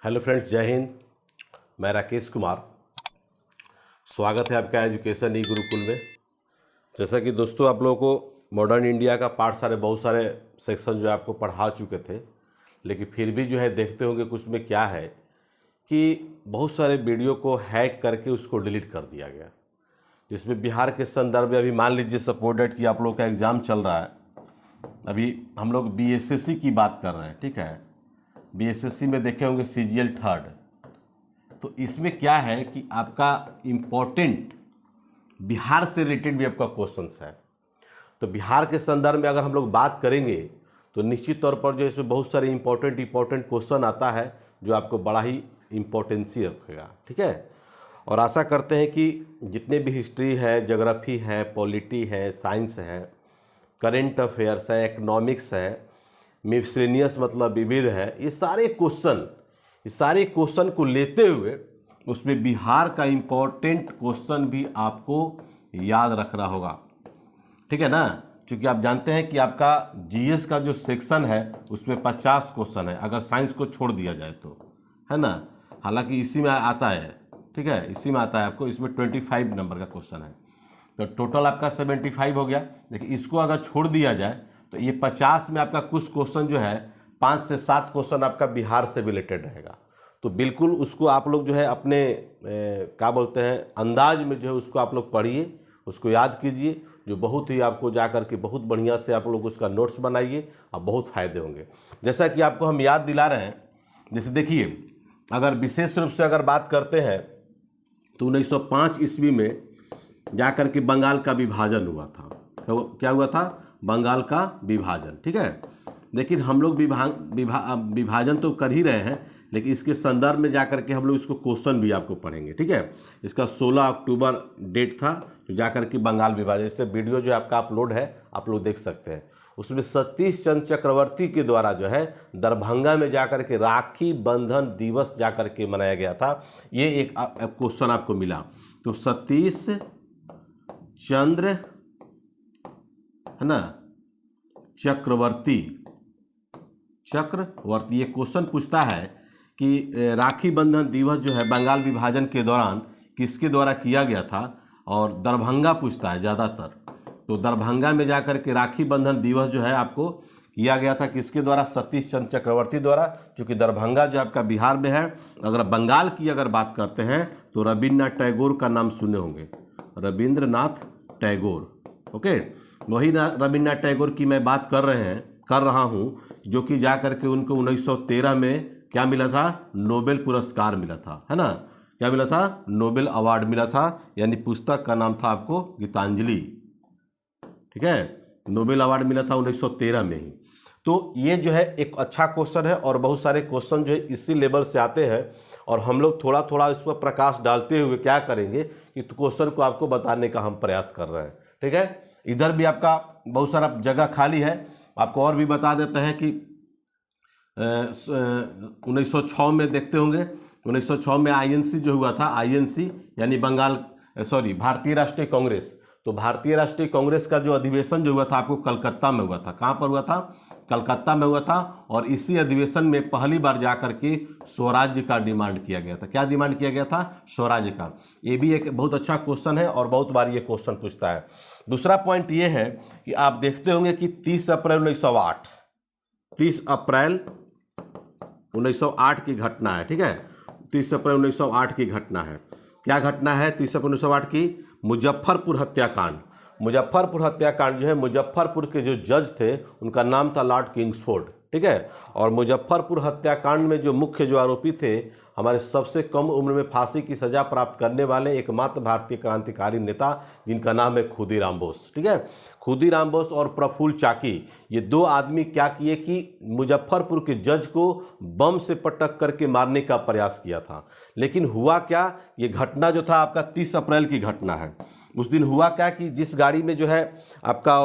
Hello friends, जय हिंद। मैं राकेश कुमार। स्वागत है आपका एजुकेशन ई गुरुकुल में। जैसा कि दोस्तों आप लोगों को मॉडर्न इंडिया का पार्ट बहुत सारे सेक्शन जो है आपको पढ़ा चुके थे, लेकिन फिर भी जो है देखते होंगे कुछ में क्या है कि बहुत सारे वीडियो को हैक करके उसको डिलीट कर दिया गया, जिसमें बिहार के संदर्भ में अभी मान लीजिए सपोर्टेड कि आप लोग का एग्ज़ाम चल रहा है। अभी हम लोग बीएसएससी की बात कर रहे हैं, ठीक है। बीएसएससी में देखे होंगे सीजीएल 3rd। तो इसमें क्या है कि आपका इम्पोर्टेंट बिहार से रिलेटेड भी आपका क्वेश्चंस है। तो बिहार के संदर्भ में अगर हम लोग बात करेंगे तो निश्चित तौर पर जो इसमें बहुत सारे इम्पोर्टेंट क्वेश्चन आता है जो आपको बड़ा ही इम्पोर्टेंसी रखेगा, ठीक है। और आशा करते हैं कि जितने भी हिस्ट्री है, ज्योग्राफी है, पॉलिटी है, साइंस है, करेंट अफेयर्स है, इकोनॉमिक्स है, मिसलेनियस मतलब विविध है, ये सारे क्वेश्चन को लेते हुए उसमें बिहार का इम्पोर्टेंट क्वेश्चन भी आपको याद रखना होगा, ठीक है ना। क्योंकि आप जानते हैं कि आपका जीएस का जो सेक्शन है उसमें 50 क्वेश्चन है, अगर साइंस को छोड़ दिया जाए तो, है ना। हालांकि इसी में आता है, ठीक है, इसी में आता है आपको, इसमें 25 नंबर का क्वेश्चन है। तो टोटल आपका 75 हो गया। देखिए इसको अगर छोड़ दिया जाए तो ये 50 में आपका कुछ क्वेश्चन जो है 5 से 7 क्वेश्चन आपका बिहार से रिलेटेड रहेगा। तो बिल्कुल उसको आप लोग जो है अपने क्या बोलते हैं अंदाज में जो है उसको आप लोग पढ़िए, उसको याद कीजिए, जो बहुत ही आपको जा कर के बहुत बढ़िया से आप लोग उसका नोट्स बनाइए और बहुत फ़ायदे होंगे। जैसा कि आपको हम याद दिला रहे हैं, जैसे देखिए अगर विशेष रूप से अगर बात करते हैं तो 1905 ईस्वी में जाकर के बंगाल का विभाजन हुआ था। क्या हुआ था? बंगाल का विभाजन, ठीक है। लेकिन हम लोग विभाजन तो कर ही रहे हैं, लेकिन इसके संदर्भ में जाकर के हम लोग इसको क्वेश्चन भी आपको पढ़ेंगे, ठीक है। इसका 16 अक्टूबर डेट था तो जाकर के बंगाल विभाजन, इससे वीडियो जो आपका अपलोड है आप लोग देख सकते हैं। उसमें सतीश चंद्र चक्रवर्ती के द्वारा जो है दरभंगा में जाकर के राखी बंधन दिवस जाकर के मनाया गया था। ये एक क्वेश्चन आपको मिला। तो सतीश चंद्र, है ना, चक्रवर्ती ये क्वेश्चन पूछता है कि राखी बंधन दिवस जो है बंगाल विभाजन के दौरान किसके द्वारा किया गया था, और दरभंगा पूछता है ज़्यादातर। तो दरभंगा में जाकर के राखी बंधन दिवस जो है आपको किया गया था किसके द्वारा? सतीश चंद्र चक्रवर्ती द्वारा, क्योंकि दरभंगा जो आपका बिहार में है। अगर बंगाल की अगर बात करते हैं तो रविन्द्रनाथ टैगोर का नाम सुने होंगे, रविंद्रनाथ टैगोर, ओके। वही रविन्द्रनाथ टैगोर की मैं बात कर रहा हूँ, जो कि जा करके उनको 1913 में क्या मिला था? नोबेल पुरस्कार मिला था, है ना। क्या मिला था? नोबेल अवार्ड मिला था। यानी पुस्तक का नाम था आपको गीतांजलि, ठीक है। नोबेल अवार्ड मिला था 1913 में ही। तो ये जो है एक अच्छा क्वेश्चन है, और बहुत सारे क्वेश्चन जो है इसी लेवल से आते हैं, और हम लोग थोड़ा थोड़ा इस पर प्रकाश डालते हुए क्या करेंगे कि क्वेश्चन को आपको बताने का हम प्रयास कर रहे हैं, ठीक है। इधर भी आपका बहुत सारा जगह खाली है। आपको और भी बता देते हैं कि 1906 में देखते होंगे, 1906 में आईएनसी जो हुआ था, आईएनसी यानी भारतीय राष्ट्रीय कांग्रेस। तो भारतीय राष्ट्रीय कांग्रेस का जो अधिवेशन जो हुआ था आपको कलकत्ता में हुआ था। कहाँ पर हुआ था? कलकत्ता में हुआ था। और इसी अधिवेशन में पहली बार जाकर के स्वराज्य का डिमांड किया गया था। क्या डिमांड किया गया था? स्वराज्य का। ये भी एक बहुत अच्छा क्वेश्चन है और बहुत बार ये क्वेश्चन पूछता है। दूसरा पॉइंट ये है कि आप देखते होंगे कि 30 अप्रैल 1908 की घटना है, ठीक है। 30 अप्रैल 1908 की घटना है। क्या घटना है 30 अप्रैल 1908 की? मुजफ्फरपुर हत्याकांड। मुजफ्फरपुर हत्याकांड जो है, मुजफ्फरपुर के जो जज थे उनका नाम था लॉर्ड किंग्सफोर्ड, ठीक है। और मुजफ्फरपुर हत्याकांड में जो मुख्य जो आरोपी थे, हमारे सबसे कम उम्र में फांसी की सजा प्राप्त करने वाले एकमात्र भारतीय क्रांतिकारी नेता, जिनका नाम है खुदीराम बोस, ठीक है। खुदीराम बोस और प्रफुल्ल चाकी, ये दो आदमी क्या किए कि मुजफ्फरपुर के जज को बम से पटक करके मारने का प्रयास किया था। लेकिन हुआ क्या, ये घटना जो था आपका 30 अप्रैल की घटना है। उस दिन हुआ क्या कि जिस गाड़ी में जो है आपका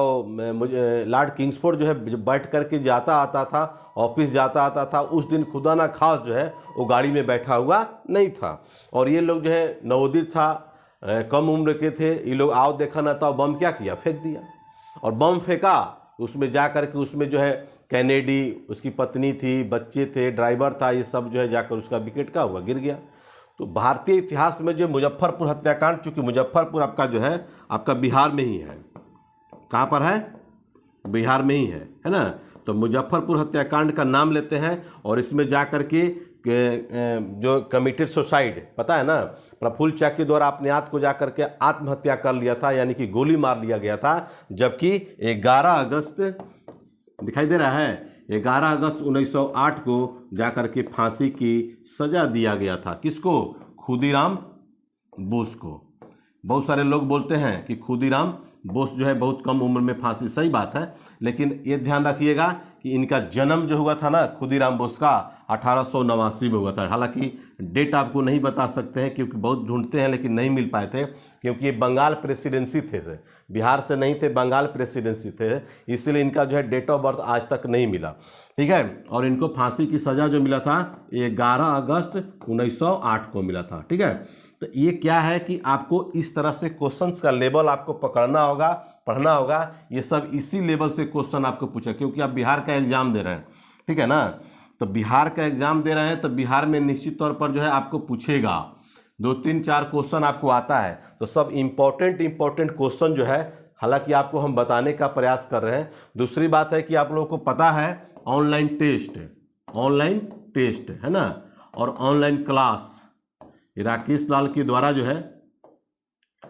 लॉर्ड किंग्सफोर्ड जो है बैठ करके जाता आता था, ऑफिस जाता आता था, उस दिन खुदा ना खास जो है वो गाड़ी में बैठा हुआ नहीं था। और ये लोग जो है नवोदित था, कम उम्र के थे, ये लोग आओ देखा ना था, बम क्या किया? फेंक दिया। और बम फेंका, उसमें जा कर के उसमें जो है कैनेडी, उसकी पत्नी थी, बच्चे थे, ड्राइवर था, ये सब जो है जाकर उसका विकेट का हुआ, गिर गया। तो भारतीय इतिहास में जो मुजफ्फरपुर हत्याकांड, चूंकि मुजफ्फरपुर आपका जो है आपका बिहार में ही है, कहाँ पर है, बिहार में ही है ना। तो मुजफ्फरपुर हत्याकांड का नाम लेते हैं और इसमें जा कर के जो कमिटेड सुसाइड, पता है ना, प्रफुल्ल चाकी द्वारा अपने आप को जाकर के आत्महत्या कर लिया था, यानी कि गोली मार लिया गया था। जबकि 11 अगस्त दिखाई दे रहा है, 11 अगस्त 1908 को जाकर के फांसी की सजा दिया गया था। किसको? खुदीराम बोस को। बहुत सारे लोग बोलते हैं कि खुदीराम बोस जो है बहुत कम उम्र में फांसी, सही बात है, लेकिन ये ध्यान रखिएगा कि इनका जन्म जो हुआ था ना खुदीराम बोस का 1889 में हुआ था। हालांकि डेट आपको नहीं बता सकते हैं क्योंकि बहुत ढूंढते हैं लेकिन नहीं मिल पाए थे, क्योंकि ये बंगाल प्रेसिडेंसी थे, बिहार से नहीं थे, बंगाल प्रेसिडेंसी थे, इसलिए इनका जो है डेट ऑफ बर्थ आज तक नहीं मिला। ठीक है, और इनको फांसी की सज़ा जो मिला था 11 अगस्त 1908 को मिला था। ठीक है, तो ये क्या है कि आपको इस तरह से क्वेश्चंस का लेवल आपको पकड़ना होगा, पढ़ना होगा। ये सब इसी लेवल से क्वेश्चन आपको पूछा, क्योंकि आप बिहार का एग्जाम दे रहे हैं, ठीक है ना। तो बिहार का एग्जाम दे रहे हैं तो बिहार में निश्चित तौर पर जो है आपको पूछेगा 2, 3, 4 क्वेश्चन आपको आता है। तो सब इम्पोर्टेंट क्वेश्चन जो है, हालांकि आपको हम बताने का प्रयास कर रहे हैं। दूसरी बात है कि आप लोगों को पता है ऑनलाइन टेस्ट है ना, और ऑनलाइन क्लास राकेश लाल के द्वारा जो है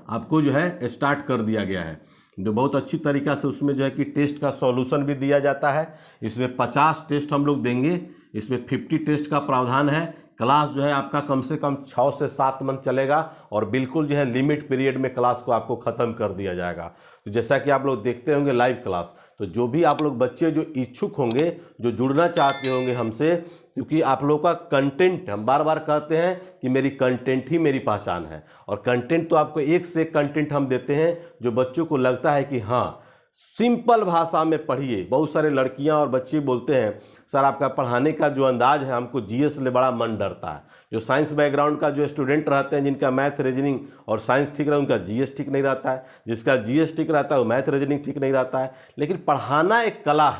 आपको जो है स्टार्ट कर दिया गया है, जो बहुत अच्छी तरीक़ा से उसमें जो है कि टेस्ट का सॉल्यूशन भी दिया जाता है। इसमें 50 टेस्ट हम लोग देंगे, इसमें 50 टेस्ट का प्रावधान है। क्लास जो है आपका कम से कम 6 से 7 मंथ चलेगा और बिल्कुल जो है लिमिट पीरियड में क्लास को आपको ख़त्म कर दिया जाएगा। तो जैसा कि आप लोग देखते होंगे लाइव क्लास, तो जो भी आप लोग बच्चे जो इच्छुक होंगे, जो जुड़ना चाहते होंगे हमसे, क्योंकि आप लोगों का कंटेंट, हम बार बार कहते हैं कि मेरी कंटेंट ही मेरी पहचान है, और कंटेंट तो आपको एक से एक कंटेंट हम देते हैं जो बच्चों को लगता है कि हाँ सिंपल भाषा में पढ़िए। बहुत सारे लड़कियां और बच्चे बोलते हैं सर आपका पढ़ाने का जो अंदाज है हमको जीएस से बड़ा मन डरता है। जो साइंस बैकग्राउंड का जो स्टूडेंट रहते हैं, जिनका मैथ रीजनिंग और साइंस ठीक रहा है, उनका जीएस ठीक नहीं रहता है, जिसका जीएस ठीक रहता है वो मैथ रीजनिंग ठीक नहीं रहता है। लेकिन पढ़ाना एक कला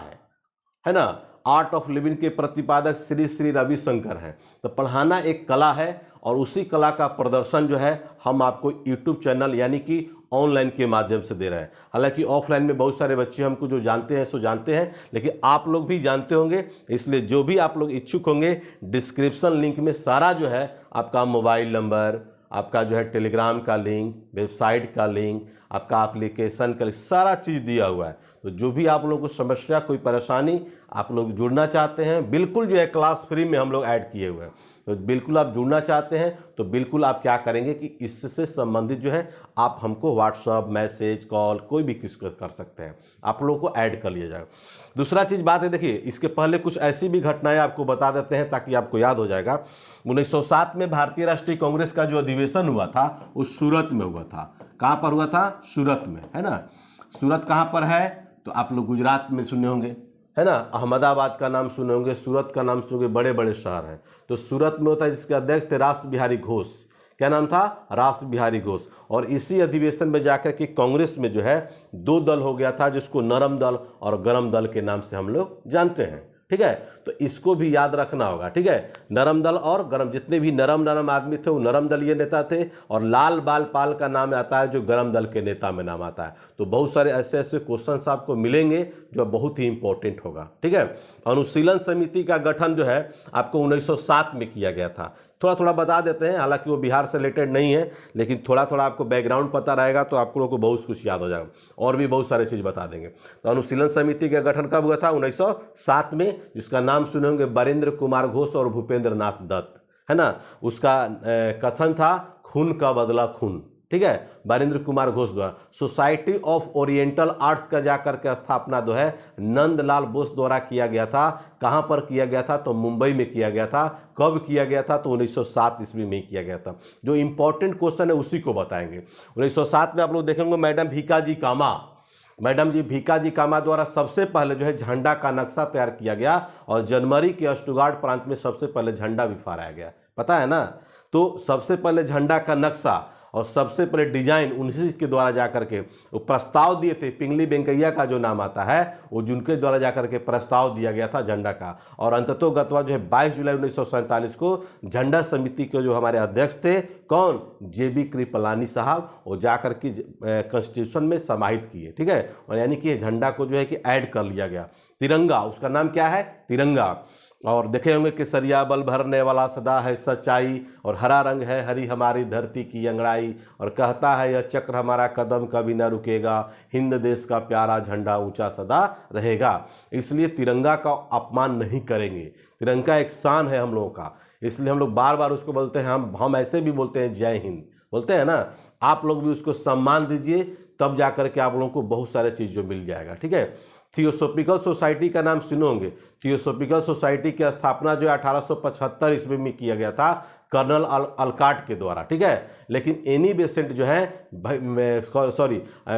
है ना। आर्ट ऑफ लिविंग के प्रतिपादक श्री रविशंकर हैं। तो पढ़ाना एक कला है और उसी कला का प्रदर्शन जो है हम आपको यूट्यूब चैनल यानी कि ऑनलाइन के माध्यम से दे रहे हैं। हालांकि ऑफलाइन में बहुत सारे बच्चे हमको जो जानते हैं सो जानते हैं, लेकिन आप लोग भी जानते होंगे, इसलिए जो भी आप लोग इच्छुक होंगे डिस्क्रिप्शन लिंक में सारा जो है आपका मोबाइल नंबर, आपका जो है टेलीग्राम का लिंक, वेबसाइट का लिंक, आपका एप्लीकेशन का लिंक, सारा चीज़ दिया हुआ है। तो जो भी आप लोगों को समस्या, कोई परेशानी, आप लोग जुड़ना चाहते हैं, बिल्कुल जो है क्लास फ्री में हम लोग ऐड किए हुए हैं। तो बिल्कुल आप जुड़ना चाहते हैं तो बिल्कुल आप क्या करेंगे कि इससे संबंधित जो है आप हमको व्हाट्सअप, मैसेज, कॉल कोई भी किस कर सकते हैं, आप लोगों को ऐड कर लिया जाएगा। दूसरा चीज़ बात है, देखिए इसके पहले कुछ ऐसी भी घटनाएं आपको बता देते हैं ताकि आपको याद हो जाएगा। 1907 में भारतीय राष्ट्रीय कांग्रेस का जो अधिवेशन हुआ था वो सूरत में हुआ था। कहाँ पर हुआ था? सूरत में, है ना। सूरत कहाँ पर है? तो आप लोग गुजरात में सुने होंगे, है ना। अहमदाबाद का नाम सुने होंगे, सूरत का नाम सुने होंगे, बड़े बड़े शहर हैं। तो सूरत में होता है, जिसके अध्यक्ष थे रास बिहारी घोष। क्या नाम था? रास बिहारी घोष। और इसी अधिवेशन में जाकर के कांग्रेस में जो है 2 दल हो गया था, जिसको नरम दल और गरम दल के नाम से हम लोग जानते हैं। ठीक है, तो इसको भी याद रखना होगा। ठीक है, नरम दल और गरम, जितने भी नरम आदमी थे वो नरम दलीय नेता थे, और लाल बाल पाल का नाम आता है जो गरम दल के नेता में नाम आता है। तो बहुत सारे ऐसे क्वेश्चंस आपको मिलेंगे जो बहुत ही इंपॉर्टेंट होगा। ठीक है, अनुशीलन समिति का गठन जो है आपको 1907 में किया गया था। थोड़ा बता देते हैं, हालांकि वो बिहार से रिलेटेड नहीं है, लेकिन थोड़ा आपको बैकग्राउंड पता रहेगा तो आप लोगों को बहुत कुछ याद हो जाएगा, और भी बहुत सारे चीज़ बता देंगे। तो अनुशीलन समिति का गठन कब हुआ था? 1907 में, जिसका नाम सुने होंगे बरिंद्र कुमार घोष और भूपेंद्र नाथ दत्त, है ना। उसका कथन था खून का बदला खून। ठीक है, बरिंद्र कुमार घोष द्वारा। सोसाइटी ऑफ ओरिएंटल आर्ट्स का जाकर के स्थापना जो है नंदलाल बोस द्वारा किया गया था। कहाँ पर किया गया था? तो मुंबई में किया गया था। कब किया गया था? तो 1907 ईस्वी में किया गया था। जो इंपॉर्टेंट क्वेश्चन है उसी को बताएंगे। 1907 में आप लोग देखेंगे मैडम भीकाजी कामा द्वारा सबसे पहले जो है झंडा का नक्शा तैयार किया गया, और जनवरी के स्टुगार्ड प्रांत में सबसे पहले झंडा भी फहराया गया, पता है ना। तो सबसे पहले झंडा का नक्शा, और सबसे पहले डिजाइन उन्हीं के द्वारा जाकर के वो प्रस्ताव दिए थे। पिंगली वेंकैया का जो नाम आता है वो जिनके द्वारा जाकर के प्रस्ताव दिया गया था झंडा का। और अंततोगत्वा जो है 22 जुलाई 1947 को झंडा समिति के जो हमारे अध्यक्ष थे कौन, JB कृपलानी साहब, वो जाकर के कॉन्स्टिट्यूशन में समाहित किए। ठीक है, और यानी कि झंडा को जो है कि ऐड कर लिया गया। तिरंगा, उसका नाम क्या है, तिरंगा। और देखे होंगे केसरिया बल भरने वाला सदा है सच्चाई, और हरा रंग है हरी हमारी धरती की अंगड़ाई, और कहता है यह चक्र हमारा कदम कभी न रुकेगा, हिंद देश का प्यारा झंडा ऊंचा सदा रहेगा। इसलिए तिरंगा का अपमान नहीं करेंगे। तिरंगा एक शान है हम लोगों का, इसलिए हम लोग बार बार उसको बोलते हैं। हम ऐसे भी बोलते हैं जय हिंद बोलते हैं ना, आप लोग भी उसको सम्मान दीजिए, तब जाकर के आप लोगों को बहुत सारे चीज़ जो मिल जाएगा। ठीक है, थियोसॉफिकल सोसाइटी का नाम सुने होंगे। थियोसॉफिकल सोसाइटी की स्थापना जो 1875 ईस्वी में किया गया था कर्नल अलकाट के द्वारा। ठीक है, लेकिन एनी बेसेंट जो है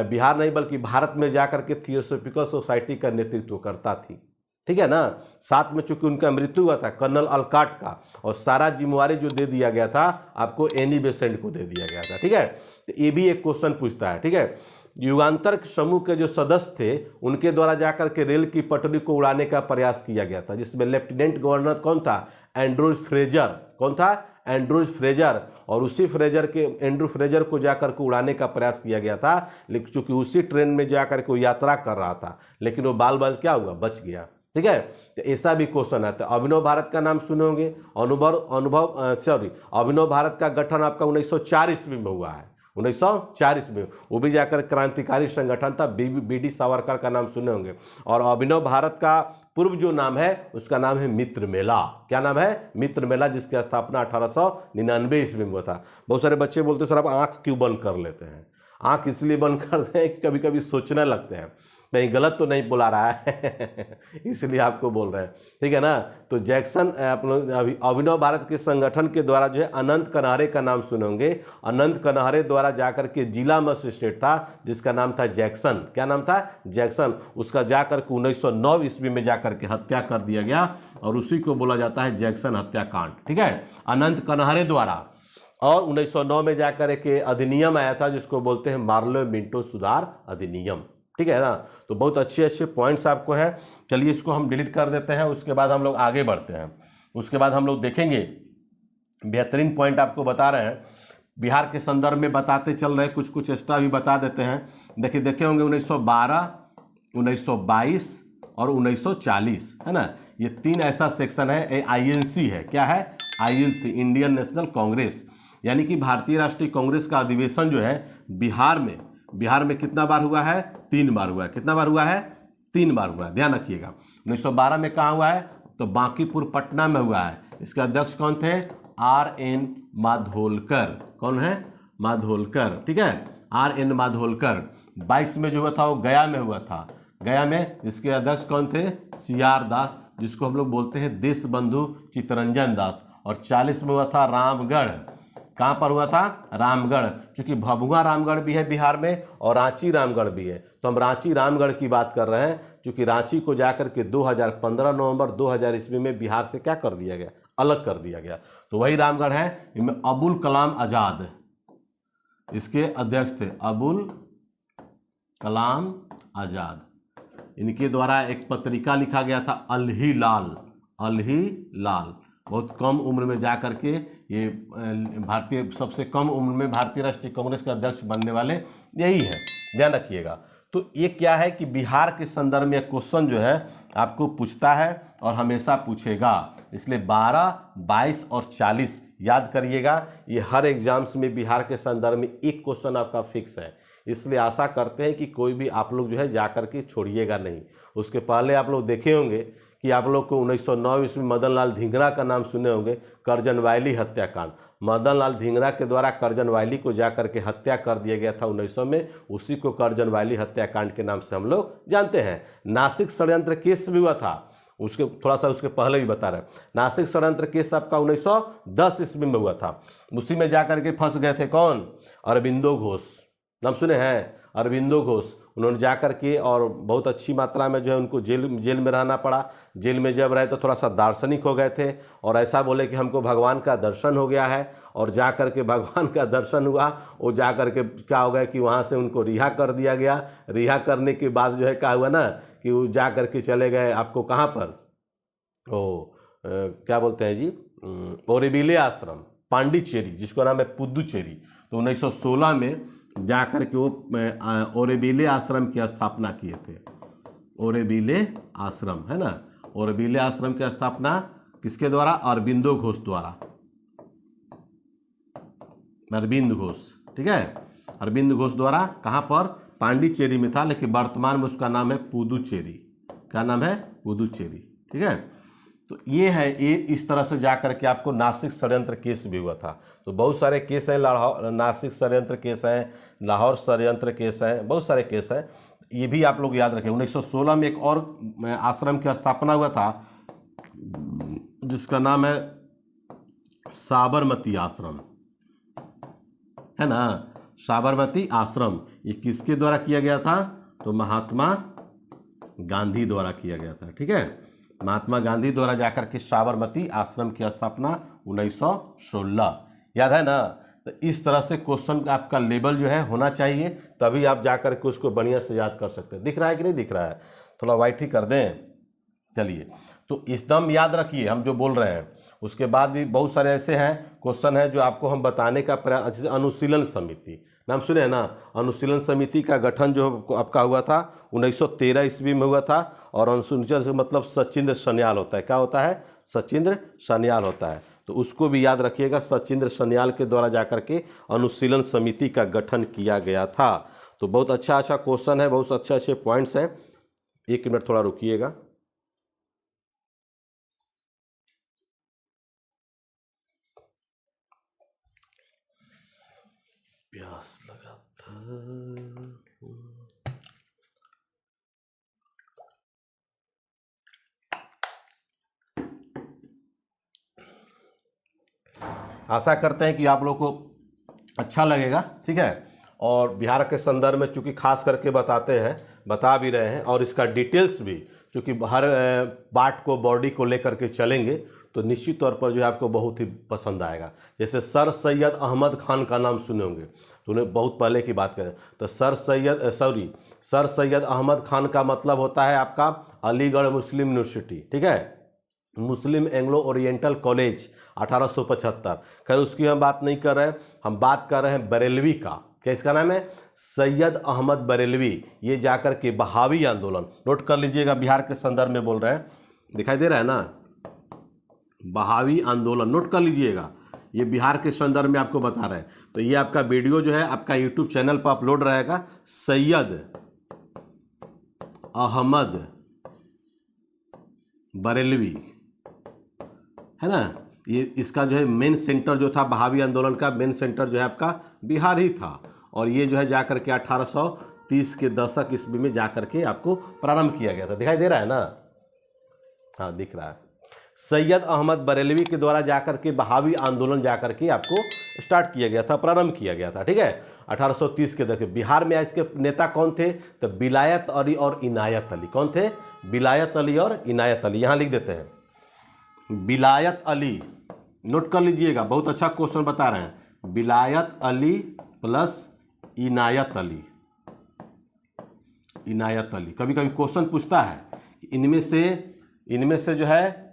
बिहार नहीं बल्कि भारत में जाकर के थियोसॉफिकल सोसाइटी का नेतृत्व करता थी। ठीक है ना, साथ में चूंकि उनका मृत्यु हुआ था कर्नल अलकाट का, और सारा जिम्मेवारी जो दे दिया गया था आपको एनी बेसेंट को दे दिया गया था। ठीक है, तो ये भी एक क्वेश्चन पूछता है। ठीक है, युगांतर समूह के जो सदस्य थे उनके द्वारा जाकर के रेल की पटरी को उड़ाने का प्रयास किया गया था, जिसमें लेफ्टिनेंट गवर्नर कौन था, एंड्रूज फ्रेजर। कौन था, एंड्रूज फ्रेजर। और उसी एंड्रू फ्रेजर को जाकर के उड़ाने का प्रयास किया गया था, लेकिन चूंकि उसी ट्रेन में जाकर के वो यात्रा कर रहा था, लेकिन वो बाल क्या हुआ, बच गया। ठीक है, तो ऐसा भी क्वेश्चन आता है। अभिनव भारत का नाम सुने होंगे। अभिनव भारत का गठन आपका 1904 ईस्वी में हुआ है, 1940 में। वो भी जाकर क्रांतिकारी संगठन था। BD सावरकर का नाम सुने होंगे। और अभिनव भारत का पूर्व जो नाम है उसका नाम है मित्र मेला। क्या नाम है, मित्र मेला, जिसकी स्थापना 1899 ईस्वी में हुआ था। बहुत सारे बच्चे बोलते सर आप आँख क्यों बंद कर लेते हैं। आँख इसलिए बंद करते हैं कि कभी कभी सोचने लगते हैं कहीं गलत तो नहीं बुला रहा है इसलिए आपको बोल रहे हैं। ठीक है ना, तो जैक्सन अभिनव भारत के संगठन के द्वारा जो है अनंत कनहरे का नाम सुने होंगे। अनंत कनहरे द्वारा जाकर के जिला मजिस्ट्रेट था जिसका नाम था जैक्सन। क्या नाम था, जैक्सन। उसका जाकर के 1909 ईस्वी में जाकर के हत्या कर दिया गया, और उसी को बोला जाता है जैक्सन हत्याकांड। ठीक है, अनंत कनहरे द्वारा। और 1909 में जाकर के अधिनियम आया था जिसको बोलते हैं मार्लो मिंटो सुधार अधिनियम। ठीक है ना, तो बहुत अच्छे अच्छे पॉइंट्स आपको है। चलिए इसको हम डिलीट कर देते हैं, उसके बाद हम लोग आगे बढ़ते हैं। उसके बाद हम लोग देखेंगे बेहतरीन पॉइंट आपको बता रहे हैं, बिहार के संदर्भ में बताते चल रहे, कुछ एक्स्ट्रा भी बता देते हैं। देखिए देखे होंगे 1912, 1922 और 1940 है ना, ये 3 ऐसा सेक्शन है। INC है, क्या है, INC इंडियन नेशनल कांग्रेस, यानी कि भारतीय राष्ट्रीय कांग्रेस का अधिवेशन जो है बिहार में कितना बार हुआ है, 3 बार हुआ है। कितना बार हुआ है, 3 बार हुआ है, ध्यान रखिएगा। 1912 में कहाँ हुआ है, तो बांकीपुर पटना में हुआ है। इसके अध्यक्ष कौन थे, RN माधोलकर। कौन है, माधोलकर। ठीक है, RN माधोलकर। 22 में जो हुआ था वो गया में हुआ था। गया में इसके अध्यक्ष कौन थे, CR दास, जिसको हम लोग बोलते हैं देश बंधु चित्तरंजन दास। और 40 में हुआ था रामगढ़। कहाँ पर हुआ था, रामगढ़। चूंकि भभुआ रामगढ़ भी है बिहार में और रांची रामगढ़ भी है, तो हम रांची रामगढ़ की बात कर रहे हैं। चूंकि रांची को जाकर के 2015 नवंबर 2000 ईस्वी में बिहार से क्या कर दिया गया, अलग कर दिया गया, तो वही रामगढ़ है। इनमें अबुल कलाम आजाद इसके अध्यक्ष थे, अबुल कलाम आजाद। इनके द्वारा एक पत्रिका लिखा गया था अलही लाल। बहुत कम उम्र में जाकर के ये सबसे कम उम्र में भारतीय राष्ट्रीय कांग्रेस के अध्यक्ष बनने वाले यही है, ध्यान रखिएगा। तो ये क्या है कि बिहार के संदर्भ में क्वेश्चन जो है आपको पूछता है और हमेशा पूछेगा, इसलिए 12, 22 और 40 याद करिएगा। ये हर एग्जाम्स में बिहार के संदर्भ में एक क्वेश्चन आपका फिक्स है, इसलिए आशा करते हैं कि कोई भी आप लोग जो है जाकर के छोड़िएगा नहीं। उसके पहले आप लोग देखे होंगे कि आप लोग को 1909 ईस्वी में मदन लाल धिंगरा का नाम सुने होंगे, करजन वायली हत्याकांड। मदन लाल धिंगरा के द्वारा करजन वायली को जाकर के हत्या कर दिया गया था 1900 में, उसी को करजन वायली हत्याकांड के नाम से हम लोग जानते हैं। नासिक षड्यंत्र केस भी हुआ था, उसके थोड़ा सा उसके पहले भी बता रहे हैं। नासिक षड्यंत्र केस आपका 1910 ईस्वी में हुआ था, उसी में जाकर के फंस गए थे कौन, अरबिंदो घोष। नाम सुने हैं, अरविंदो घोष, उन्होंने जा कर के और बहुत अच्छी मात्रा में जो है उनको जेल में रहना पड़ा। जेल में जब रहे तो थोड़ा सा दार्शनिक हो गए थे और ऐसा बोले कि हमको भगवान का दर्शन हो गया है, और जा कर के भगवान का दर्शन हुआ, वो जा कर के क्या हो गया कि वहाँ से उनको रिहा कर दिया गया। रिहा करने के बाद जो है क्या हुआ ना कि वो जा कर के चले गए आपको कहाँ पर, क्या बोलते हैं जी, ओरेबिले आश्रम पांडिचेरी, जिसका नाम है पुदुचेरी। तो 1916 में जाकर के वो ओरेबिले आश्रम की स्थापना किए थे। ओरेबिले आश्रम है ना, ओरेबिले आश्रम की स्थापना किसके द्वारा? अरविंदो घोष द्वारा, अरविंद घोष, ठीक है, अरविंद घोष द्वारा। कहाँ पर? पांडिचेरी में था, लेकिन वर्तमान में उसका नाम है पुदुचेरी। क्या नाम है? पुदुचेरी, ठीक है। तो ये है, ये इस तरह से जाकर के आपको नासिक षड्यंत्र केस भी हुआ था। तो बहुत सारे केस हैं, नासिक षड्यंत्र केस हैं, लाहौर षड्यंत्र केस हैं, बहुत सारे केस हैं, ये भी आप लोग याद रखें। 1916 में एक और आश्रम की स्थापना हुआ था जिसका नाम है साबरमती आश्रम, है ना, साबरमती आश्रम। ये किसके द्वारा किया गया था? तो महात्मा गांधी द्वारा किया गया था, ठीक है, महात्मा गांधी द्वारा जाकर के साबरमती आश्रम की स्थापना 1916, याद है ना। तो इस तरह से क्वेश्चन आपका लेवल जो है होना चाहिए, तभी आप जाकर के उसको बढ़िया से याद कर सकते हैं। दिख रहा है कि नहीं दिख रहा है? थोड़ा वाइट ही कर दें। चलिए, तो एकदम याद रखिए हम जो बोल रहे हैं। उसके बाद भी बहुत सारे ऐसे हैं क्वेश्चन हैं जो आपको हम बताने का प्रयास। जैसे अनुशीलन समिति, नाम सुने हैं ना? अनुशीलन समिति का गठन जो आपका हुआ था 1913 ईस्वी में हुआ था। और अनुशीलन से मतलब सचिंद्र सन्याल होता है। क्या होता है? सचिंद्र सन्याल होता है। तो उसको भी याद रखिएगा, सचिंद्र सन्याल के द्वारा जाकर के अनुशीलन समिति का गठन किया गया था। तो बहुत अच्छा अच्छा क्वेश्चन है, बहुत अच्छे अच्छे पॉइंट्स हैं। 1 मिनट थोड़ा रुकिएगा। प्यास लगा था। आशा करते हैं कि आप लोग को अच्छा लगेगा, ठीक है। और बिहार के संदर्भ में चूँकि खास करके बता भी रहे हैं, और इसका डिटेल्स भी, चूँकि हर पार्ट को, बॉडी को लेकर के चलेंगे, तो निश्चित तौर पर जो है आपको बहुत ही पसंद आएगा। जैसे सर सैयद अहमद खान का नाम सुने होंगे, तो उन्हें बहुत पहले की बात करें तो सर सैयद अहमद खान का मतलब होता है आपका अलीगढ़ मुस्लिम यूनिवर्सिटी, ठीक है, मुस्लिम एंग्लो ओरिएंटल कॉलेज 1875। खैर उसकी हम बात नहीं कर रहे हैं, हम बात कर रहे हैं बरेलवी का। क्या इसका नाम है? सैयद अहमद बरेलवी। ये जाकर के बहावी आंदोलन, नोट कर लीजिएगा, बिहार के संदर्भ में बोल रहे हैं, दिखाई दे रहा है ना, बहावी आंदोलन, नोट कर लीजिएगा। ये बिहार के संदर्भ में आपको बता रहे हैं। तो ये आपका वीडियो जो है आपका यूट्यूब चैनल पर अपलोड रहेगा, सैयद अहमद बरेलवी, है ना। ये इसका जो है मेन सेंटर जो था बहावी आंदोलन का, मेन सेंटर जो है आपका बिहार ही था। और ये जो है जाकर के 1830 के दशक ईस्वी में जाकर के आपको प्रारंभ किया गया था। दिखाई दे रहा है ना? हाँ दिख रहा है। सैयद अहमद बरेलवी के द्वारा जाकर के बहावी आंदोलन जाकर के आपको स्टार्ट किया गया था, प्रारंभ किया गया था, ठीक है, 1830 के दशक। बिहार में इसके नेता कौन थे? तो विलायत अली और इनायत अली। कौन थे? विलायत अली और इनायत अली। यहाँ लिख देते हैं विलायत अली, नोट कर लीजिएगा, बहुत अच्छा क्वेश्चन बता रहे हैं। विलायत अली प्लस इनायत अली। इनायत अली, कभी कभी क्वेश्चन पूछता है इनमें से जो है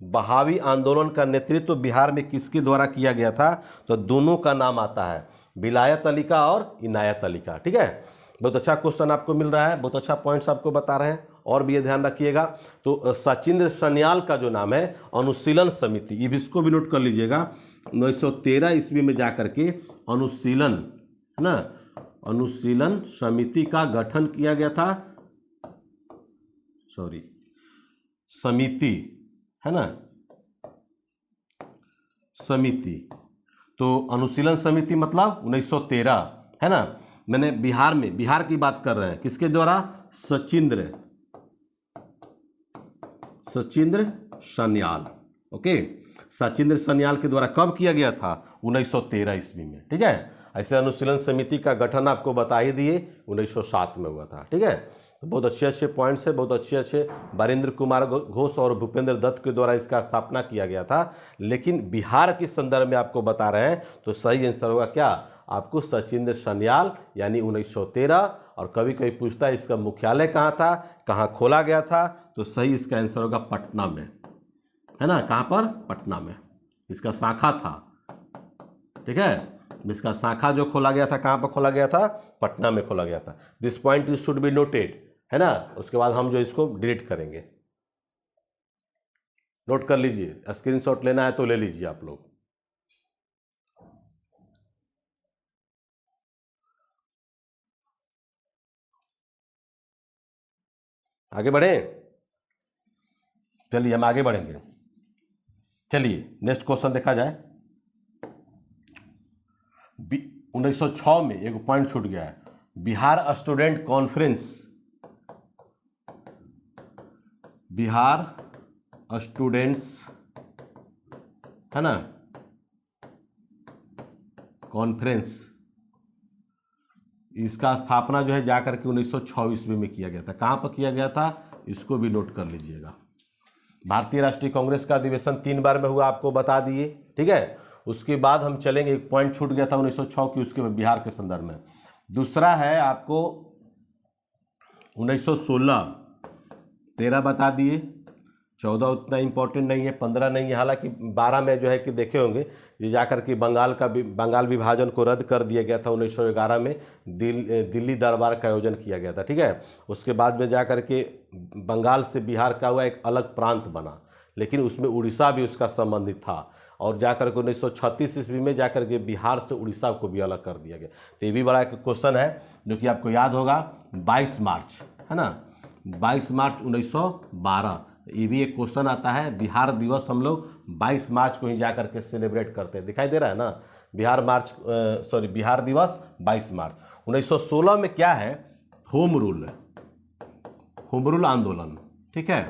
बहावी आंदोलन का नेतृत्व बिहार में किसके द्वारा किया गया था? तो दोनों का नाम आता है, विलायत अली का और इनायत अली का, ठीक है। बहुत अच्छा क्वेश्चन आपको मिल रहा है, बहुत अच्छा पॉइंट्स आपको बता रहे हैं। और भी ये ध्यान रखिएगा। तो सचिंद्र सन्याल का जो नाम है अनुशीलन समिति, ये भी इसको भी नोट कर लीजिएगा। 1913 ईस्वी में जाकर के अनुशीलन, है ना, अनुशीलन समिति का गठन किया गया था। समिति, है ना, समिति। तो अनुशीलन समिति मतलब 1913, है ना। मैंने बिहार की बात कर रहे हैं, किसके द्वारा? सचिंद्र सन्याल, ओके। सचिंद्र सन्याल के द्वारा कब किया गया था? 1913 ईस्वी में। ठीक है, ऐसे अनुशीलन समिति का गठन आपको बता ही दिए 1907 में हुआ था। ठीक है, तो बहुत अच्छे अच्छे पॉइंट्स है, बहुत अच्छे अच्छे। वीरेंद्र कुमार घोष और भूपेंद्र दत्त के द्वारा इसका स्थापना किया गया था, लेकिन बिहार के संदर्भ में आपको बता रहे हैं, तो सही आंसर होगा क्या? आपको सचिंद्र सन्याल, यानी 1913। और कभी कभी पूछता है इसका मुख्यालय कहाँ था, कहाँ खोला गया था, तो सही इसका आंसर होगा पटना में, है ना? कहाँ पर? पटना में इसका शाखा था। ठीक है, इसका शाखा जो खोला गया था, कहाँ पर खोला गया था? पटना में खोला गया था। This point is should be noted, है ना? उसके बाद हम जो इसको डिलीट करेंगे, नोट कर लीजिए। स्क्रीनशॉट लेना है तो ले लीजिए आप लोग। आगे बढ़े, चलिए हम आगे बढ़ेंगे। चलिए नेक्स्ट क्वेश्चन देखा जाए। 1906 में एक पॉइंट छूट गया है, Bihar student conference, Bihar students, है ना, कॉन्फ्रेंस, इसका स्थापना जो है जाकर के 1906 ईस्वी में किया गया था। कहाँ पर किया गया था, इसको भी नोट कर लीजिएगा। भारतीय राष्ट्रीय कांग्रेस का अधिवेशन 3 बार में हुआ, आपको बता दिए। ठीक है, उसके बाद हम चलेंगे, एक पॉइंट छूट गया था 1906 की, उसके बिहार के संदर्भ में। दूसरा है आपको 1916, 13 बता दिए, 14 उतना इंपॉर्टेंट नहीं है, 15 नहीं है। हालांकि 12 में जो है कि देखे होंगे, ये जाकर के बंगाल विभाजन को रद्द कर दिया गया था 1911 में, दिल्ली दरबार का आयोजन किया गया था। ठीक है, उसके बाद में जाकर के बंगाल से बिहार का हुआ एक अलग प्रांत बना, लेकिन उसमें उड़ीसा भी उसका संबंधित था, और जाकर के 1936 ईस्वी में जाकर के बिहार से उड़ीसा को भी अलग कर दिया गया। तो ये भी बड़ा एक क्वेश्चन है जो कि आपको याद होगा। 22 मार्च, है ना, 22 मार्च 1912, ये भी एक क्वेश्चन आता है। बिहार दिवस हम लोग 22 मार्च को ही जाकर के सेलिब्रेट करते हैं, दिखाई दे रहा है ना, बिहार दिवस 22 मार्च। 1916 में क्या है, होम रूल आंदोलन। ठीक है,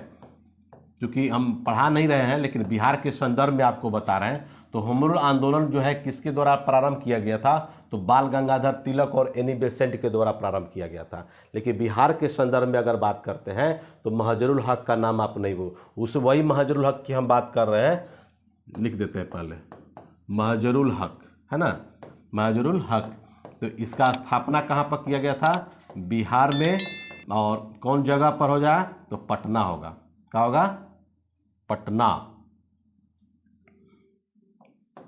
क्योंकि हम पढ़ा नहीं रहे हैं, लेकिन बिहार के संदर्भ में आपको बता रहे हैं। तो होम रूल आंदोलन जो है किसके द्वारा प्रारंभ किया गया था, तो बाल गंगाधर तिलक और एनी बेसेंट के द्वारा प्रारंभ किया गया था। लेकिन बिहार के संदर्भ में अगर बात करते हैं तो महजरुल हक का नाम आप नहीं वो, उस वही महजरुल हक की हम बात कर रहे हैं, लिख देते हैं पहले, महजरुल हक, है ना, महजरुल हक। तो इसका स्थापना कहाँ पर किया गया था, बिहार में, और कौन जगह पर हो जाए, तो पटना होगा। क्या होगा, पटना।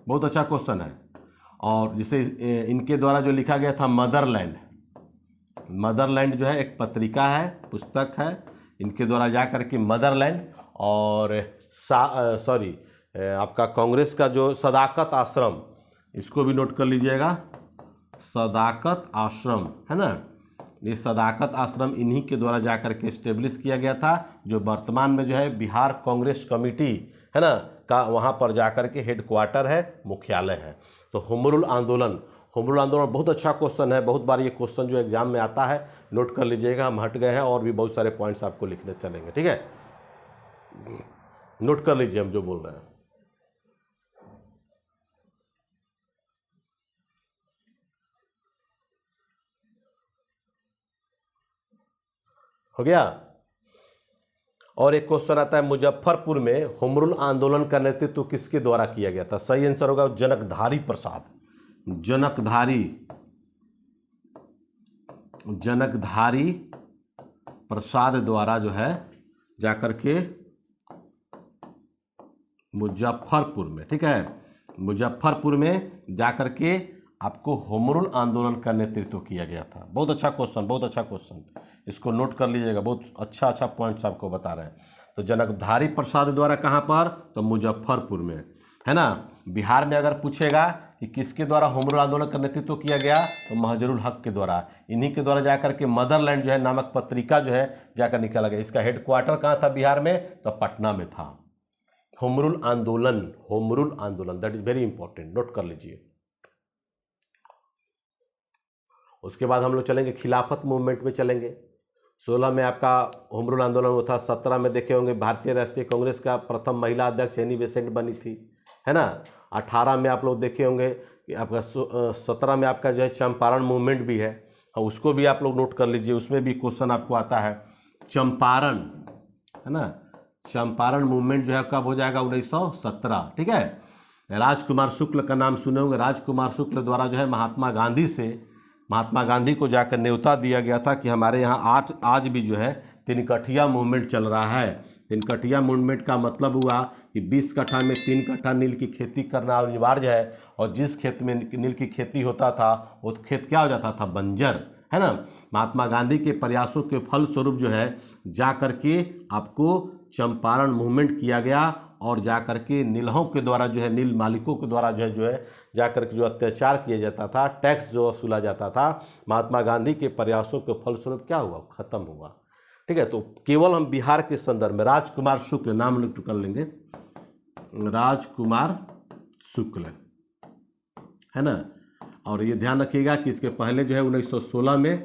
बहुत अच्छा क्वेश्चन है। और जिसे इनके द्वारा जो लिखा गया था मदरलैंड जो है एक पत्रिका है, पुस्तक है, इनके द्वारा जा करके मदरलैंड, और आपका कांग्रेस का जो सदाकत आश्रम, इसको भी नोट कर लीजिएगा, सदाकत आश्रम, है ना, ये सदाकत आश्रम इन्हीं के द्वारा जाकर के इस्टेब्लिश किया गया था, जो वर्तमान में जो है बिहार कांग्रेस कमेटी, है ना, का वहाँ पर जाकर के हेडक्वार्टर है, मुख्यालय है। तो होम रूल आंदोलन बहुत अच्छा क्वेश्चन है, बहुत बार ये क्वेश्चन जो एग्जाम में आता है, नोट कर लीजिएगा। हम हट गए हैं, और भी बहुत सारे पॉइंट्स आपको लिखने चलेंगे। ठीक है, नोट कर लीजिए हम जो बोल रहे हैं। हो गया। और एक क्वेश्चन आता है, मुजफ्फरपुर में होम रूल आंदोलन का नेतृत्व किसके द्वारा किया गया था? सही आंसर होगा जनकधारी प्रसाद द्वारा जो है जाकर के मुजफ्फरपुर में, ठीक है, मुजफ्फरपुर में जाकर के आपको होम रूल आंदोलन का नेतृत्व किया गया था। बहुत अच्छा क्वेश्चन, इसको नोट कर लीजिएगा। बहुत अच्छा पॉइंट्स आपको बता रहे हैं। तो जनकधारी प्रसाद द्वारा कहाँ पर, तो मुजफ्फरपुर में, है ना। बिहार में अगर पूछेगा कि किसके द्वारा होम रूल आंदोलन का नेतृत्व किया गया, तो महजरुल हक के द्वारा, इन्हीं के द्वारा जाकर के मदरलैंड जो है नामक पत्रिका जो है जाकर निकाला गया। इसका हेडक्वार्टर कहाँ था बिहार में, तो पटना में था। होम रूल आंदोलन, that is very important, note कर लीजिए। उसके बाद हम लोग चलेंगे खिलाफत मूवमेंट में चलेंगे। 16 में आपका होम रूल आंदोलन हुआ था। 17 में देखे होंगे भारतीय राष्ट्रीय कांग्रेस का प्रथम महिला अध्यक्ष एनी बेसेंट बनी थी, है ना। 18 में आप लोग देखे होंगे कि आपका 17 में आपका जो है चंपारण मूवमेंट भी है, और उसको भी आप लोग नोट कर लीजिए, उसमें भी क्वेश्चन आपको आता है। चंपारण, है ना, चंपारण मूवमेंट जो है कब हो जाएगा, 1917, ठीक है। राजकुमार शुक्ल का नाम सुने होंगे। राजकुमार शुक्ल द्वारा जो है महात्मा गांधी को जाकर न्योता दिया गया था कि हमारे यहाँ आज भी जो है तिनकठिया मूवमेंट चल रहा है। तिनकठिया मूवमेंट का मतलब हुआ कि 20 कट्ठा में 3 कट्ठा नील की खेती करना अनिवार्य है, और जिस खेत में नील की खेती होता था वो खेत क्या हो जाता था, बंजर, है ना। महात्मा गांधी के प्रयासों के फलस्वरूप जो है जा करके आपको चंपारण मूवमेंट किया गया, और जा करके नीलहों के द्वारा जो है, नील मालिकों के द्वारा जो है जा करके जो अत्याचार किया जाता था, टैक्स जो वसूला जाता था, महात्मा गांधी के प्रयासों के फलस्वरूप क्या हुआ, खत्म हुआ, ठीक है। तो केवल हम बिहार के संदर्भ में राजकुमार शुक्ल नाम लिख कर लेंगे, राजकुमार शुक्ल, है ना। और ये ध्यान रखिएगा कि इसके पहले जो है 1916 में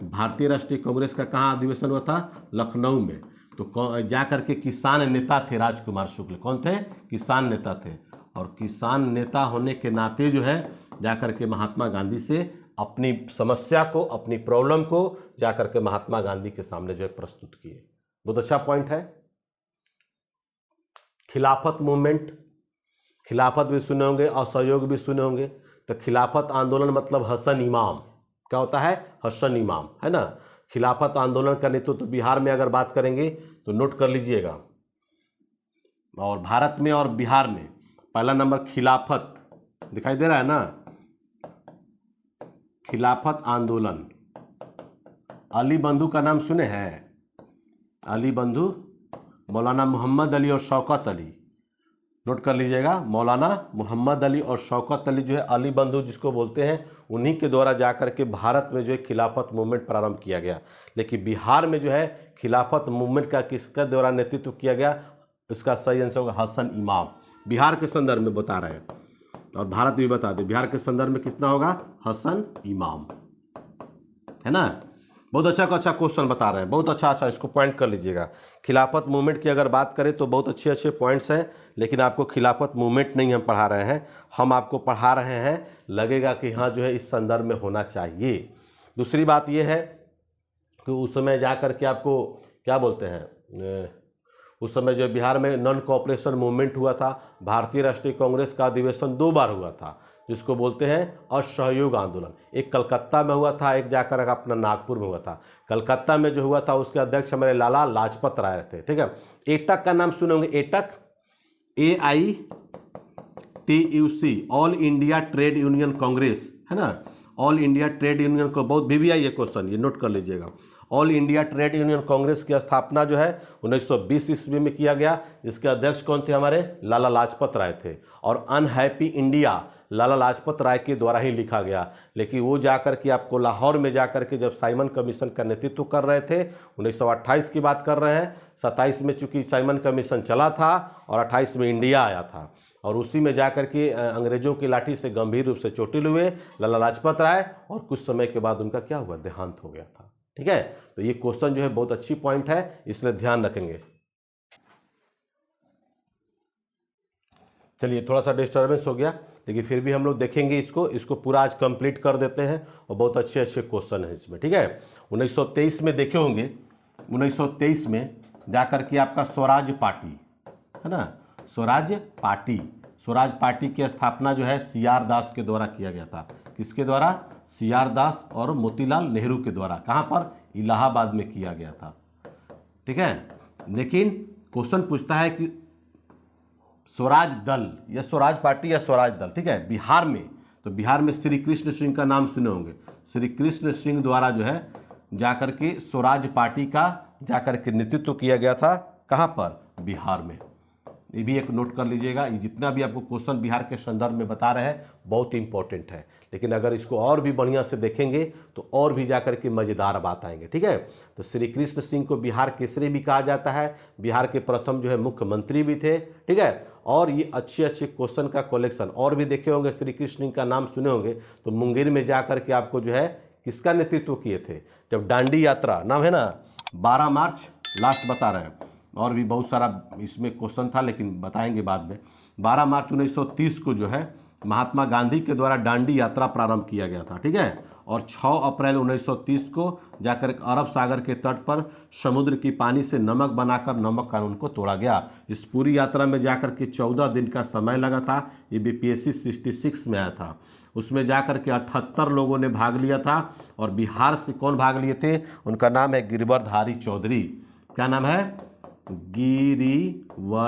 भारतीय राष्ट्रीय कांग्रेस का कहाँ अधिवेशन हुआ था, लखनऊ में। तो जा करके किसान नेता थे राजकुमार शुक्ल। कौन थे, किसान नेता थे, और किसान नेता होने के नाते जो है जा करके महात्मा गांधी से अपनी समस्या को, अपनी प्रॉब्लम को जा करके महात्मा गांधी के सामने जो है प्रस्तुत किए। बहुत अच्छा पॉइंट है। खिलाफत मूवमेंट, खिलाफत भी सुने होंगे, असहयोग भी सुने होंगे। तो खिलाफत आंदोलन मतलब हसन इमाम, क्या होता है, हसन इमाम, है ना। खिलाफत आंदोलन का नेतृत्व तो बिहार में अगर बात करेंगे तो नोट कर लीजिएगा, और भारत में और बिहार में पहला नंबर खिलाफत दिखाई दे रहा है ना, खिलाफत आंदोलन। अली बंधु का नाम सुने हैं, अली बंधु, मौलाना मोहम्मद अली और शौकत अली, नोट कर लीजिएगा। मौलाना मोहम्मद अली और शौकत अली जो है, अली बंधु जिसको बोलते हैं, उन्हीं के द्वारा जाकर के भारत में जो है खिलाफत मूवमेंट प्रारंभ किया गया। लेकिन बिहार में जो है खिलाफत मूवमेंट का किसके द्वारा नेतृत्व किया गया, इसका सही आंसर होगा हसन इमाम। बिहार के संदर्भ में बता रहे हैं, और भारत भी बता दें, बिहार के संदर्भ में कितना होगा, हसन इमाम, है ना। बहुत अच्छा क्वेश्चन बता रहे हैं, बहुत अच्छा, इसको पॉइंट कर लीजिएगा। खिलाफत मूवमेंट की अगर बात करें तो बहुत अच्छे पॉइंट्स हैं, लेकिन आपको खिलाफत मूवमेंट नहीं हम पढ़ा रहे हैं, हम आपको पढ़ा रहे हैं, लगेगा कि हाँ जो है इस संदर्भ में होना चाहिए। दूसरी बात यह है कि उस समय जा कर के आपको क्या बोलते हैं, उस समय जो बिहार में नॉन कोऑपरेशन मूवमेंट हुआ था। भारतीय राष्ट्रीय कांग्रेस का अधिवेशन 2 बार हुआ था, जिसको बोलते हैं असहयोग आंदोलन। एक कलकत्ता में हुआ था, एक जाकर अपना नागपुर में हुआ था। कलकत्ता में जो हुआ था उसके अध्यक्ष हमारे लाला लाजपत राय थे, ठीक है। एटक का नाम सुने होंगे, AITUC, AITUC, all India trade union Congress, है ना। ऑल इंडिया ट्रेड यूनियन को बहुत VVI ये क्वेश्चन, ये नोट कर लीजिएगा। All India trade union Congress की स्थापना जो है 1920 ईस्वी में किया गया, जिसके अध्यक्ष कौन थे, हमारे लाला लाजपत राय थे। और अनहैप्पी इंडिया लाला लाजपत राय के द्वारा ही लिखा गया। लेकिन वो जाकर के आपको लाहौर में जाकर के जब साइमन कमीशन का नेतृत्व कर रहे थे, 1928 की बात कर रहे हैं, 27 में चूंकि साइमन कमीशन चला था और 28 में इंडिया आया था, और उसी में जाकर के अंग्रेजों की लाठी से गंभीर रूप से चोटिल हुए लाला लाजपत राय, और कुछ समय के बाद उनका क्या हुआ, देहांत हो गया था, ठीक है। तो ये क्वेश्चन जो है बहुत अच्छी पॉइंट है, इसलिए ध्यान रखेंगे। चलिए, थोड़ा सा डिस्टर्बेंस हो गया, लेकिन फिर भी हम लोग देखेंगे इसको पूरा आज कंप्लीट कर देते हैं, और बहुत अच्छे क्वेश्चन हैं इसमें, ठीक है। 1923 में देखे होंगे, 1923 में जाकर के आपका स्वराज पार्टी, है ना, स्वराज पार्टी की स्थापना जो है CR दास के द्वारा किया गया था। किसके द्वारा, CR दास और मोतीलाल नेहरू के द्वारा। कहाँ पर, इलाहाबाद में किया गया था, ठीक है। लेकिन क्वेश्चन पूछता है कि स्वराज दल या स्वराज पार्टी या स्वराज दल, ठीक है, बिहार में, तो बिहार में श्री कृष्ण सिंह का नाम सुने होंगे। श्री कृष्ण सिंह द्वारा जो है जाकर के स्वराज पार्टी का जाकर के नेतृत्व किया गया था। कहाँ पर, बिहार में। ये भी एक नोट कर लीजिएगा। ये जितना भी आपको क्वेश्चन बिहार के संदर्भ में बता रहे हैं बहुत इंपॉर्टेंट है, लेकिन अगर इसको और भी बढ़िया से देखेंगे तो और भी जाकर के मज़ेदार बात आएंगे, ठीक है। तो श्री कृष्ण सिंह को बिहार केसरी भी कहा जाता है, बिहार के प्रथम जो है मुख्यमंत्री भी थे, ठीक है। और ये अच्छे क्वेश्चन का कलेक्शन और भी देखे होंगे। श्री कृष्ण सिंह का नाम सुने होंगे, तो मुंगेर में जाकर के आपको जो है किसका नेतृत्व किए थे, जब दांडी यात्रा, नाम है ना, 12 मार्च लास्ट बता रहे हैं, और भी बहुत सारा इसमें क्वेश्चन था लेकिन बताएंगे बाद में। 12 मार्च 1930 को जो है महात्मा गांधी के द्वारा दांडी यात्रा प्रारंभ किया गया था, ठीक है। और 6 अप्रैल 1930 को जाकर अरब सागर के तट पर समुद्र की पानी से नमक बनाकर नमक कानून को तोड़ा गया। इस पूरी यात्रा में जाकर के 14 दिन का समय लगा था। ये बीपीएससी 66 में आया था। उसमें जाकर के 78 लोगों ने भाग लिया था। और बिहार से कौन भाग लिए थे? उनका नाम है गिरिवरधारी चौधरी। क्या नाम है? गिरिवरधारी,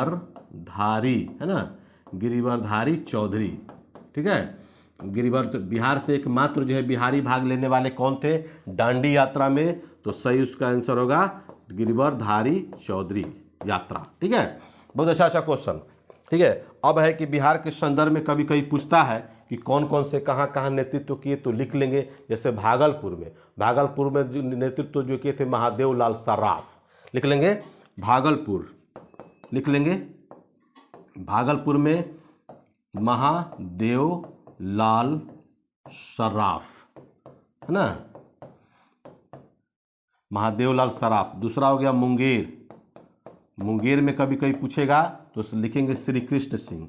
है ना, गिरिवरधारी चौधरी, ठीक है। बिहार से एकमात्र जो है बिहारी भाग लेने वाले कौन थे दांडी यात्रा में? तो सही उसका आंसर होगा गिरिवरधारी चौधरी यात्रा, ठीक है। बहुत अच्छा क्वेश्चन, ठीक है। अब है कि बिहार के संदर्भ में कभी कभी पूछता है कि कौन कौन से कहाँ नेतृत्व किए, तो लिख लेंगे। जैसे भागलपुर में जो नेतृत्व जो किए थे महादेव लाल सर्राफ, लिख लेंगे। भागलपुर लिख लेंगे। भागलपुर में महादेव लाल सर्राफ, है ना, महादेव लाल सर्राफ। दूसरा हो गया मुंगेर में कभी कभी पूछेगा तो लिखेंगे श्री कृष्ण सिंह।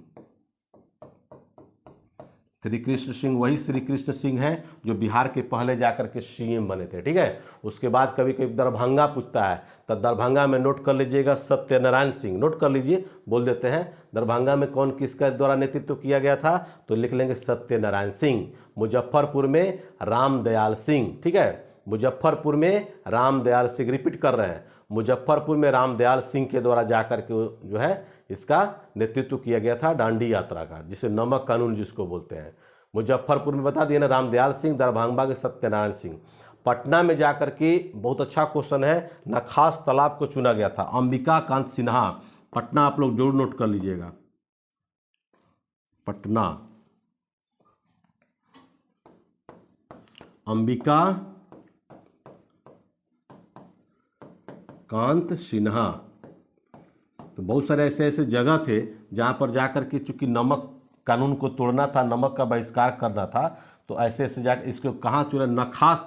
श्री कृष्ण सिंह वही श्री कृष्ण सिंह है जो बिहार के पहले जाकर के सीएम बने थे, ठीक है। उसके बाद कभी कभी दरभंगा पूछता है तो दरभंगा में नोट कर लीजिएगा सत्यनारायण सिंह, नोट कर लीजिए, बोल देते हैं। दरभंगा में कौन किसका द्वारा नेतृत्व किया गया था? तो लिख लेंगे सत्यनारायण सिंह। मुजफ्फरपुर में रामदयाल सिंह, ठीक है। मुजफ्फरपुर में रामदयाल सिंह, रिपीट कर रहे हैं, मुजफ्फरपुर में रामदयाल सिंह के द्वारा जाकर के जो है इसका नेतृत्व किया गया था दांडी यात्रा का, जिसे नमक कानून जिसको बोलते हैं। मुजफ्फरपुर में बता दिए ना रामदयाल सिंह, दरभंगा के सत्यनारायण सिंह। पटना में जाकर के बहुत अच्छा क्वेश्चन है, नखास तालाब को चुना गया था अंबिका कांत सिन्हा। पटना आप लोग जरूर नोट कर लीजिएगा। पटना अंबिका कांत सिन्हा। तो बहुत सारे ऐसे जगह थे जहाँ पर जाकर के चूंकि नमक कानून को तोड़ना था, नमक का बहिष्कार करना था, तो ऐसे जाकर इसको कहाँ चुना? नखास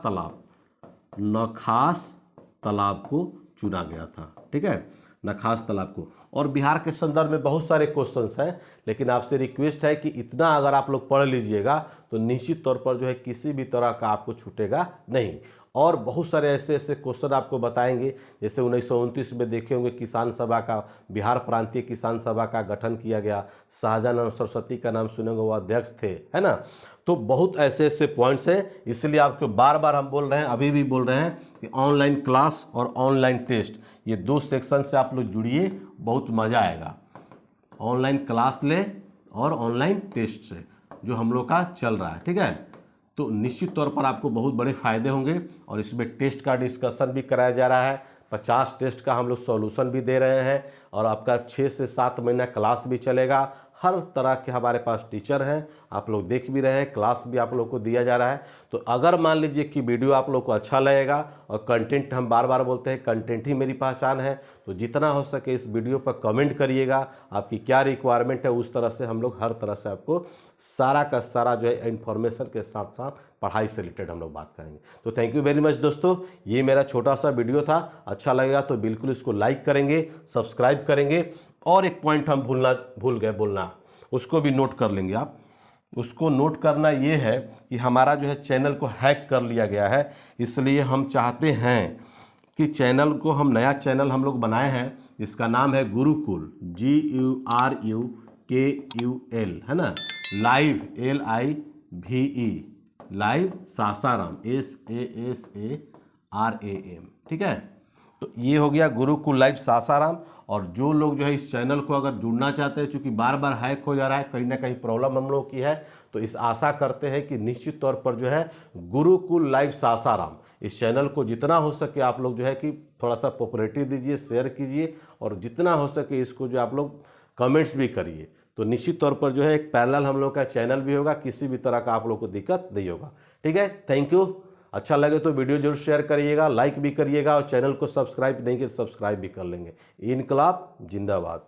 तालाब को चुना गया था, ठीक है, नखास तालाब को। और बिहार के संदर्भ में बहुत सारे क्वेश्चंस हैं, लेकिन आपसे रिक्वेस्ट है कि इतना अगर आप लोग पढ़ लीजिएगा तो निश्चित तौर पर जो है किसी भी तरह का आपको छूटेगा नहीं। और बहुत सारे ऐसे क्वेश्चन आपको बताएंगे। जैसे 1929 में देखे होंगे किसान सभा का, बिहार प्रांतीय किसान सभा का गठन किया गया। शाहजहां सरस्वती का नाम सुनेंगे, वो अध्यक्ष थे, है ना। तो बहुत ऐसे पॉइंट्स हैं, इसलिए आपको बार बार हम बोल रहे हैं, अभी भी बोल रहे हैं कि ऑनलाइन क्लास और ऑनलाइन टेस्ट, ये 2 सेक्शन से आप लोग जुड़िए, बहुत मज़ा आएगा। ऑनलाइन क्लास ले और ऑनलाइन टेस्ट से जो हम लोग का चल रहा है, ठीक है। तो निश्चित तौर पर आपको बहुत बड़े फायदे होंगे। और इसमें टेस्ट का डिस्कशन भी कराया जा रहा है, 50 टेस्ट का हम लोग सॉल्यूशन भी दे रहे हैं। और आपका 6 से 7 महीना क्लास भी चलेगा। हर तरह के हमारे पास टीचर हैं, आप लोग देख भी रहे हैं, क्लास भी आप लोग को दिया जा रहा है। तो अगर मान लीजिए कि वीडियो आप लोग को अच्छा लगेगा और कंटेंट, हम बार बार बोलते हैं कंटेंट ही मेरी पहचान है, तो जितना हो सके इस वीडियो पर कमेंट करिएगा, आपकी क्या रिक्वायरमेंट है, उस तरह से हम लोग हर तरह से आपको सारा का सारा जो है इन्फॉर्मेशन के साथ साथ पढ़ाई से रिलेटेड हम लोग बात करेंगे। तो थैंक यू वेरी मच दोस्तों, ये मेरा छोटा सा वीडियो था। अच्छा लगेगा तो बिल्कुल इसको लाइक करेंगे, सब्सक्राइब करेंगे। और एक पॉइंट हम भूल गए बोलना, उसको भी नोट कर लेंगे आप। उसको नोट करना ये है कि हमारा जो है चैनल को हैक कर लिया गया है, इसलिए हम चाहते हैं कि चैनल को, हम नया चैनल हम लोग बनाए हैं, इसका नाम है गुरुकुल, GURUKUL, है ना, live LIVE, live Sasaram SASARAM, ठीक है। तो ये हो गया गुरुकुल लाइव सासाराम। और जो लोग जो है इस चैनल को अगर जुड़ना चाहते हैं, चूँकि बार बार हैक हो जा रहा है, कहीं ना कहीं प्रॉब्लम हम लोग की है, तो इस आशा करते हैं कि निश्चित तौर पर जो है गुरुकुल लाइव सासाराम, इस चैनल को जितना हो सके आप लोग जो है कि थोड़ा सा पॉपुलैरिटी दीजिए, शेयर कीजिए, और जितना हो सके इसको जो आप लोग कमेंट्स भी करिए। तो निश्चित तौर पर जो है एक पैरेलल हम लोग का चैनल भी होगा, किसी भी तरह का आप लोग को दिक्कत नहीं होगा, ठीक है। Thank you. अच्छा लगे तो वीडियो जरूर शेयर करिएगा, लाइक भी करिएगा, और चैनल को सब्सक्राइब नहीं किया तो सब्सक्राइब भी कर लेंगे। इनकलाब जिंदाबाद।